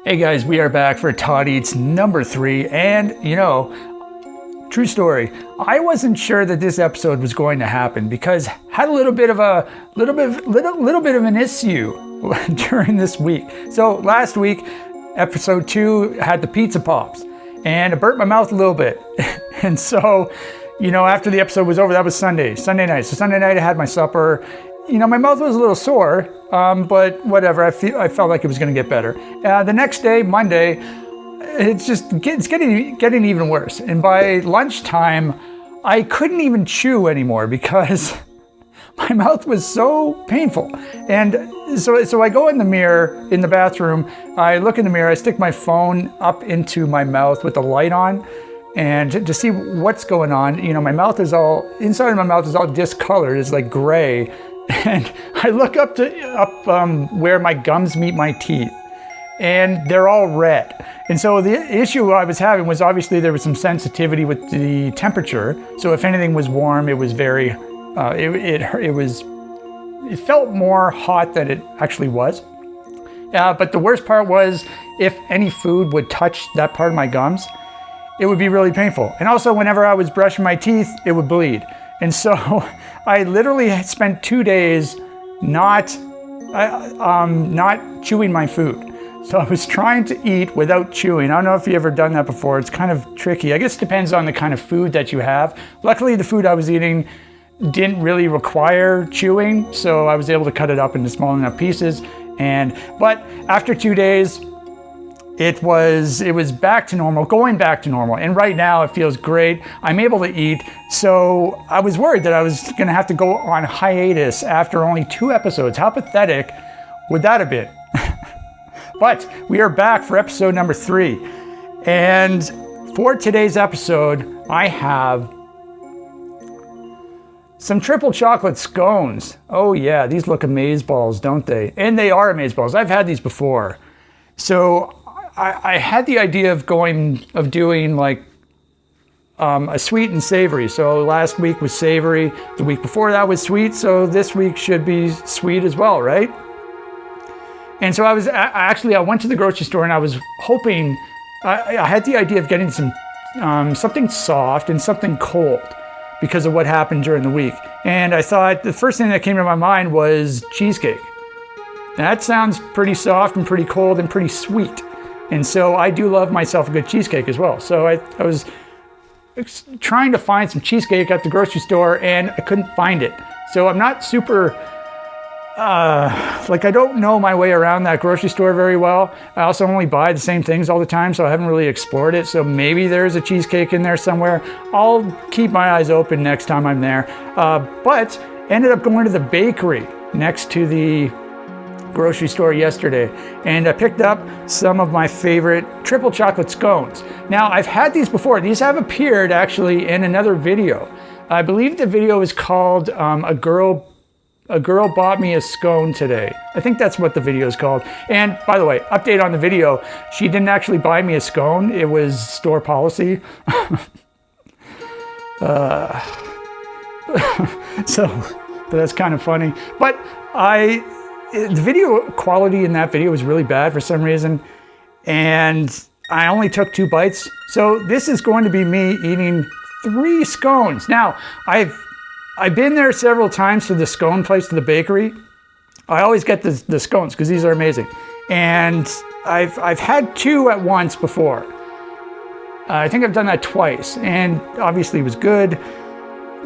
Hey guys, we are back for TOD Eats number 3, and true story, I wasn't sure that this episode was going to happen because had a little bit of an issue during this week. So last week, episode 2 had the pizza pops, and it burnt my mouth a little bit. And so, after the episode was over, that was Sunday night. So Sunday night I had my supper. My mouth was a little sore, but whatever. I felt like it was going to get better. The next day, Monday, it's getting even worse. And by lunchtime, I couldn't even chew anymore because my mouth was so painful. And so I go in the mirror in the bathroom. I look in the mirror. I stick my phone up into my mouth with the light on, and to see what's going on. My mouth is all inside of my mouth is all discolored. It's like gray. And I look up where my gums meet my teeth, and they're all red. And so the issue I was having was obviously there was some sensitivity with the temperature. So if anything was warm, it was very, it felt more hot than it actually was. But the worst part was if any food would touch that part of my gums, it would be really painful. And also whenever I was brushing my teeth, it would bleed. And so I literally spent 2 days not chewing my food. So I was trying to eat without chewing. I don't know if you've ever done that before. It's kind of tricky. I guess it depends on the kind of food that you have. Luckily, the food I was eating didn't really require chewing, so I was able to cut it up into small enough pieces. But after 2 days, it was back to normal, going back to normal. And right now it feels great. I'm able to eat. So I was worried that I was going to have to go on hiatus after only 2 episodes. How pathetic would that have been? But we are back for episode number 3. And for today's episode, I have some triple chocolate scones. Oh yeah, these look amazeballs, don't they? And they are amazeballs. I've had these before. So I had the idea of doing like a sweet and savory. So last week was savory, the week before that was sweet, so this week should be sweet as well, right? And so I went to the grocery store and I was hoping, I had the idea of getting something soft and something cold because of what happened during the week. And I thought the first thing that came to my mind was cheesecake. That sounds pretty soft and pretty cold and pretty sweet. And so I do love myself a good cheesecake as well. So I was trying to find some cheesecake at the grocery store and I couldn't find it. So I'm not super, I don't know my way around that grocery store very well. I also only buy the same things all the time, so I haven't really explored it. So maybe there's a cheesecake in there somewhere. I'll keep my eyes open next time I'm there. But ended up going to the bakery next to the grocery store yesterday, and I picked up some of my favorite triple chocolate scones. Now, I've had these before. These have appeared actually in another video. I believe the video is called A Girl Bought Me a Scone Today. I think that's what the video is called. And by the way, update on the video, she didn't actually buy me a scone. It was store policy. So that's kind of funny. But the video quality in that video was really bad for some reason, and I only took 2 bites. So this is going to be me eating 3 scones. Now, I've been there several times to the scone place, to the bakery. I always get the scones because these are amazing. And I've had 2 at once before. I think I've done that twice, and obviously it was good.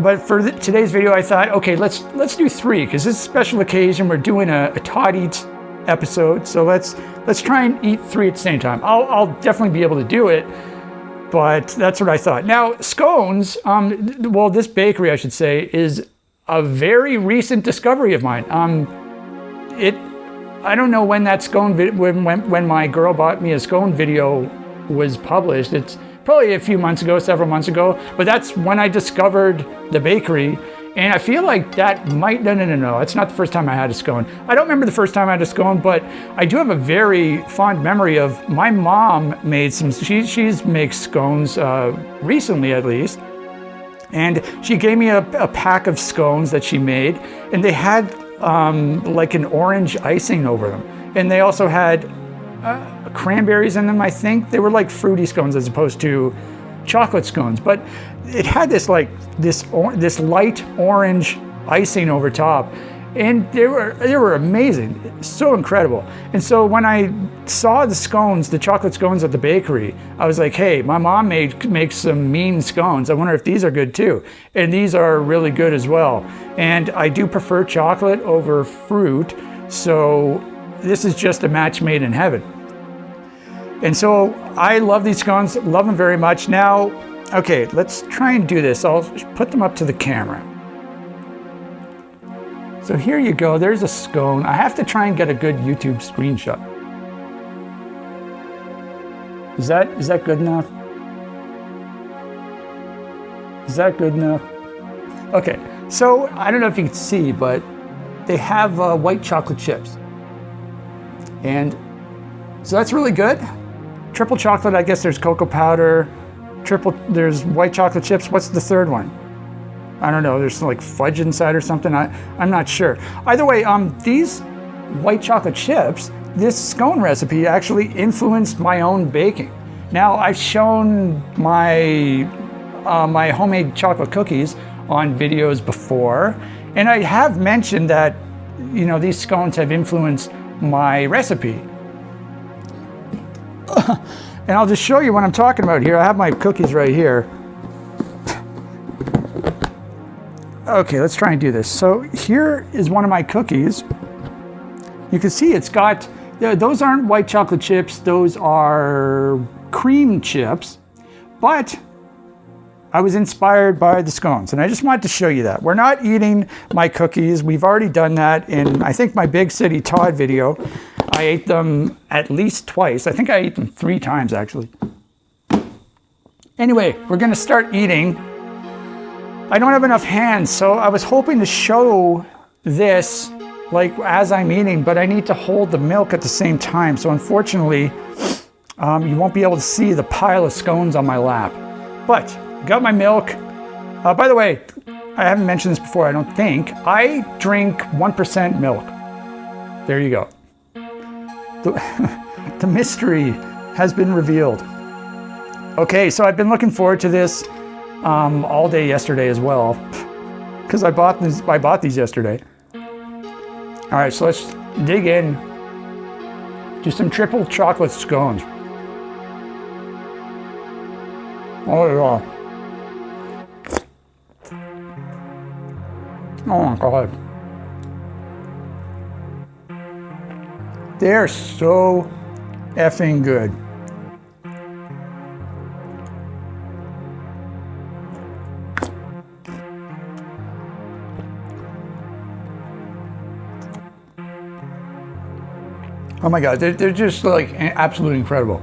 But for today's video, I thought, okay, let's do 3 because this is a special occasion. We're doing a TOD Eats episode, so let's try and eat 3 at the same time. I'll definitely be able to do it, but that's what I thought. Now, scones, this bakery, I should say, is a very recent discovery of mine. I don't know when that scone when my girl bought me a scone video was published. It's probably a few months ago, several months ago, but that's when I discovered the bakery. And I feel like that no, it's not the first time I had a scone. I don't remember the first time I had a scone, but I do have a very fond memory of my mom made she makes scones recently at least. And she gave me a pack of scones that she made, and they had like an orange icing over them. And they also had cranberries in them, I think. They were like fruity scones as opposed to chocolate scones, but it had this like this light orange icing over top, and they were amazing, so incredible. And so when I saw the scones, the chocolate scones at the bakery, I was like, hey, my mom makes some mean scones. I wonder if these are good too. And these are really good as well. And I do prefer chocolate over fruit, so this is just a match made in heaven. And so I love these scones, love them very much. Now, okay, let's try and do this. I'll put them up to the camera. So here you go, there's a scone. I have to try and get a good YouTube screenshot. Is that good enough? Is that good enough? Okay, so I don't know if you can see, but they have white chocolate chips. And so that's really good. Triple chocolate, I guess there's cocoa powder. There's white chocolate chips. What's the third one? I don't know, there's like fudge inside or something. I'm not sure. Either way, these white chocolate chips, this scone recipe actually influenced my own baking. Now, I've shown my homemade chocolate cookies on videos before, and I have mentioned that, you know, these scones have influenced my recipe. And I'll just show you what I'm talking about here. I have my cookies right here. Okay, let's try and do this. So here is one of my cookies. You can see it's got, those aren't white chocolate chips, those are cream chips, but I was inspired by the scones, and I just wanted to show you that. We're not eating my cookies. We've already done that in, I think, my Big City TOD video. I ate them at least twice. I think I ate them 3 times, actually. Anyway, we're gonna start eating. I don't have enough hands, so I was hoping to show this like as I'm eating, but I need to hold the milk at the same time. So unfortunately, you won't be able to see the pile of scones on my lap. But got my milk. By the way, I haven't mentioned this before, I don't think. I drink 1% milk. There you go. The mystery has been revealed. Okay, so I've been looking forward to this all day yesterday as well, because I bought these yesterday. All right, so let's dig in to some triple chocolate scones. Oh yeah. Oh my God. They're so effing good. Oh my God, they're just like absolutely incredible.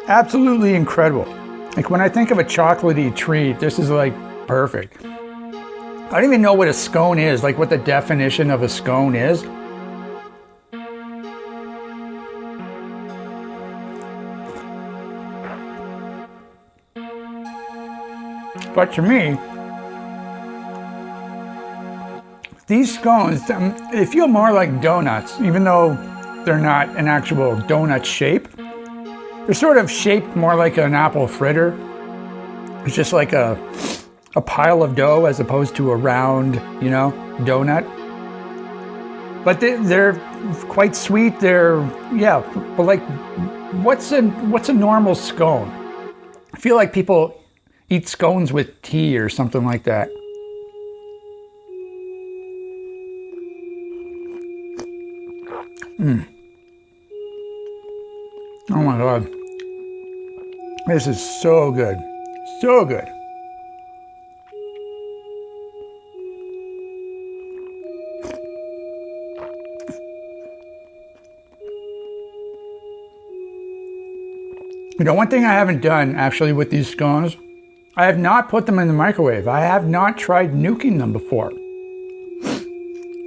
Absolutely incredible. Like when I think of a chocolatey treat, this is like perfect. I don't even know what a scone is, like what the definition of a scone is. But to me, these scones, they feel more like donuts, even though they're not an actual donut shape. They're sort of shaped more like an apple fritter. It's just like a pile of dough as opposed to a round, you know, donut. But they're quite sweet. Yeah, but like, what's a normal scone? I feel like people eat scones with tea or something like that. Oh my God. This is so good. So good. You know, one thing I haven't done actually with these scones, I have not put them in the microwave. I have not tried nuking them before.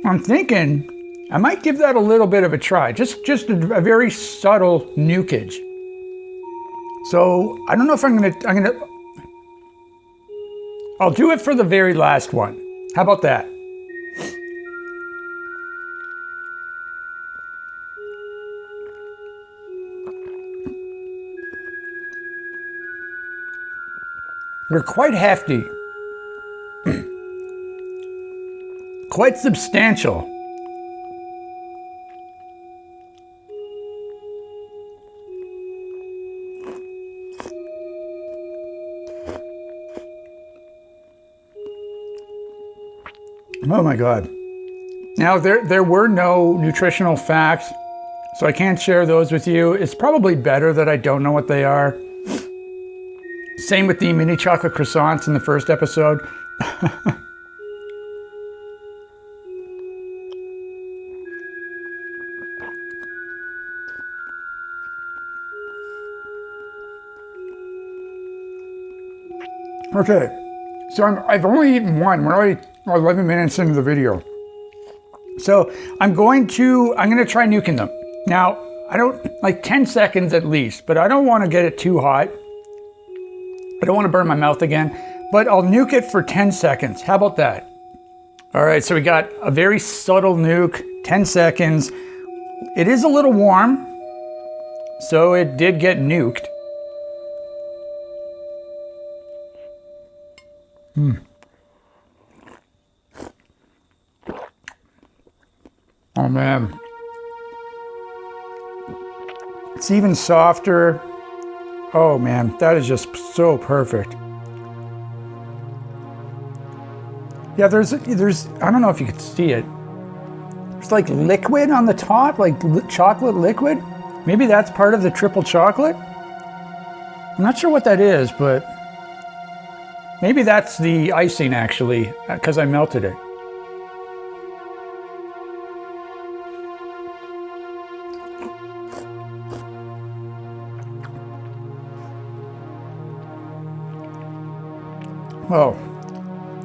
I'm thinking I might give that a little bit of a try, just a very subtle nukage. So I don't know if I'll do it for the very last one. How about that? They're quite hefty, quite substantial. Oh my God. Now, there were no nutritional facts, so I can't share those with you. It's probably better that I don't know what they are. Same with the mini chocolate croissants in the first episode. Okay, so I've only eaten one. We're already 11 minutes into the video. So I'm going to try nuking them. Now, I don't, like 10 seconds at least, but I don't want to get it too hot. I don't want to burn my mouth again, but I'll nuke it for 10 seconds. How about that? All right, so we got a very subtle nuke, 10 seconds. It is a little warm, so it did get nuked. Oh man. It's even softer. Oh man, that is just so perfect. Yeah, there's, I don't know if you could see it. There's like liquid on the top, like chocolate liquid. Maybe that's part of the triple chocolate. I'm not sure what that is, but maybe that's the icing actually, because I melted it. Oh,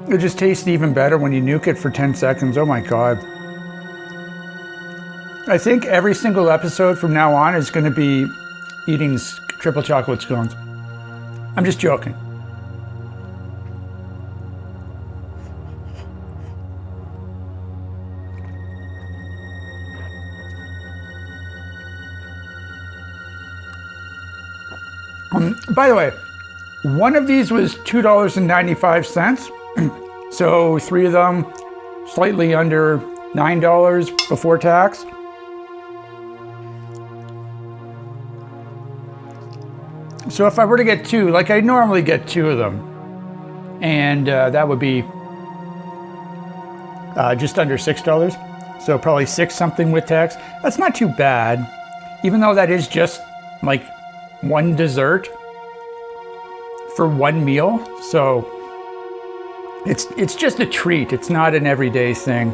it just tastes even better when you nuke it for 10 seconds. Oh my God. I think every single episode from now on is going to be eating triple chocolate scones. I'm just joking. By the way, one of these was $2.95. So 3 of them, slightly under $9 before tax. So if I were to get 2, like I normally get 2 of them, and that would be just under $6. So probably 6 something with tax. That's not too bad, even though that is just like one dessert for one meal. So it's just a treat. It's not an everyday thing.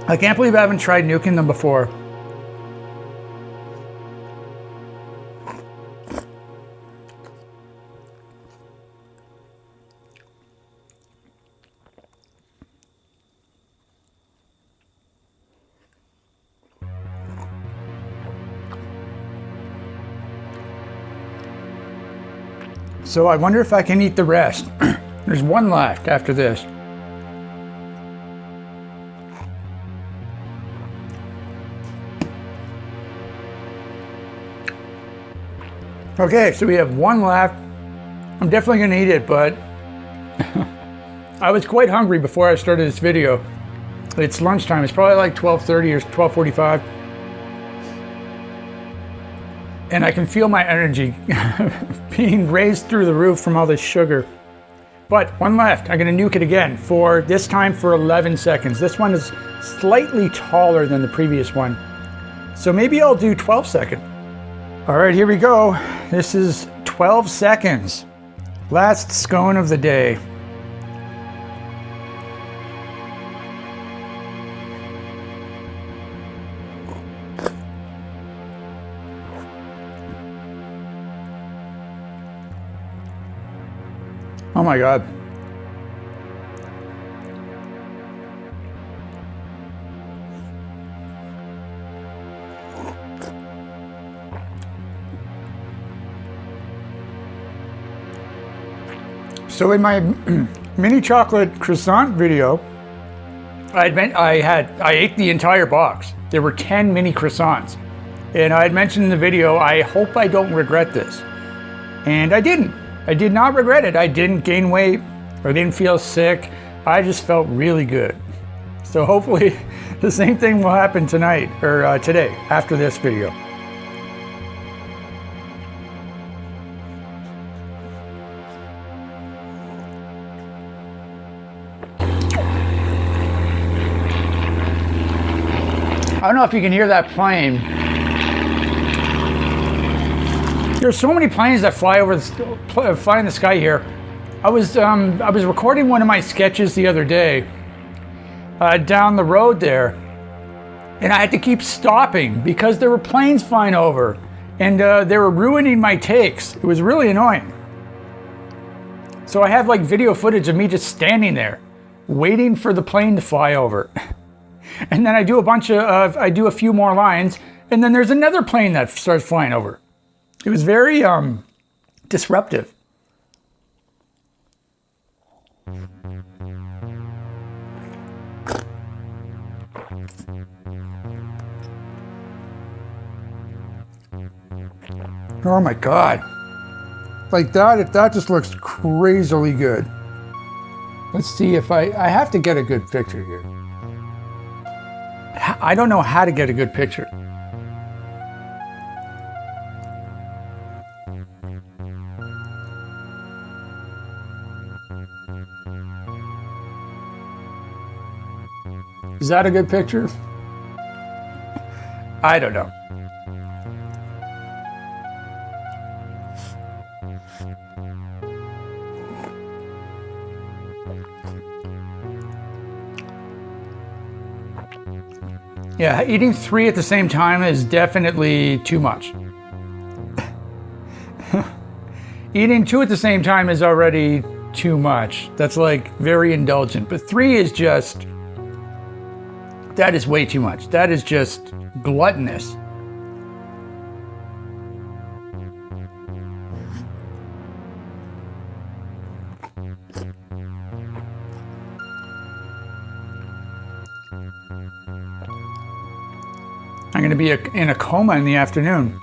I can't believe I haven't tried nuking them before. So I wonder if I can eat the rest. There's one left after this. Okay, so we have one left. I'm definitely gonna eat it, but I was quite hungry before I started this video. It's lunchtime, it's probably like 12:30 or 12:45. And I can feel my energy being raised through the roof from all this sugar. But one left, I'm gonna nuke it again, for this time for 11 seconds. This one is slightly taller than the previous one. So maybe I'll do 12 seconds. All right, here we go. This is 12 seconds. Last scone of the day. Oh my God. So in my mini chocolate croissant video, I ate the entire box. There were 10 mini croissants. And I had mentioned in the video, I hope I don't regret this. And I didn't. I did not regret it. I didn't gain weight or didn't feel sick. I just felt really good. So hopefully the same thing will happen tonight or today after this video. I don't know if you can hear that plane. There's so many planes that fly in the sky here. I was recording one of my sketches the other day down the road there, and I had to keep stopping because there were planes flying over, and they were ruining my takes. It was really annoying. So I have like video footage of me just standing there, waiting for the plane to fly over. And then I do a few more lines, and then there's another plane that starts flying over. It was very disruptive. Oh my God. Like that just looks crazily good. Let's see if I have to get a good picture here. I don't know how to get a good picture. Is that a good picture? I don't know. Yeah, eating 3 at the same time is definitely too much. Eating 2 at the same time is already too much. That's like very indulgent. But 3 is just, that is way too much. That is just gluttonous. I'm going to be in a coma in the afternoon.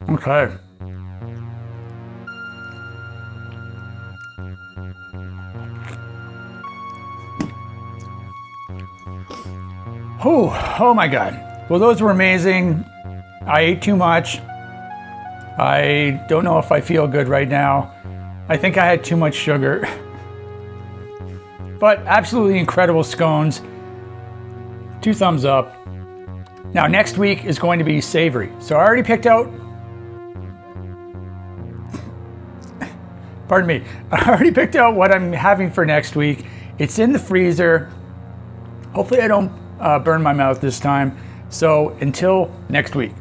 Okay. Oh my God. Well, those were amazing. I ate too much. I don't know if I feel good right now. I think I had too much sugar. But absolutely incredible scones. 2 thumbs up. Now next week is going to be savory. So I already picked out, pardon me, I already picked out what I'm having for next week. It's in the freezer. Hopefully I don't burn my mouth this time. So until next week.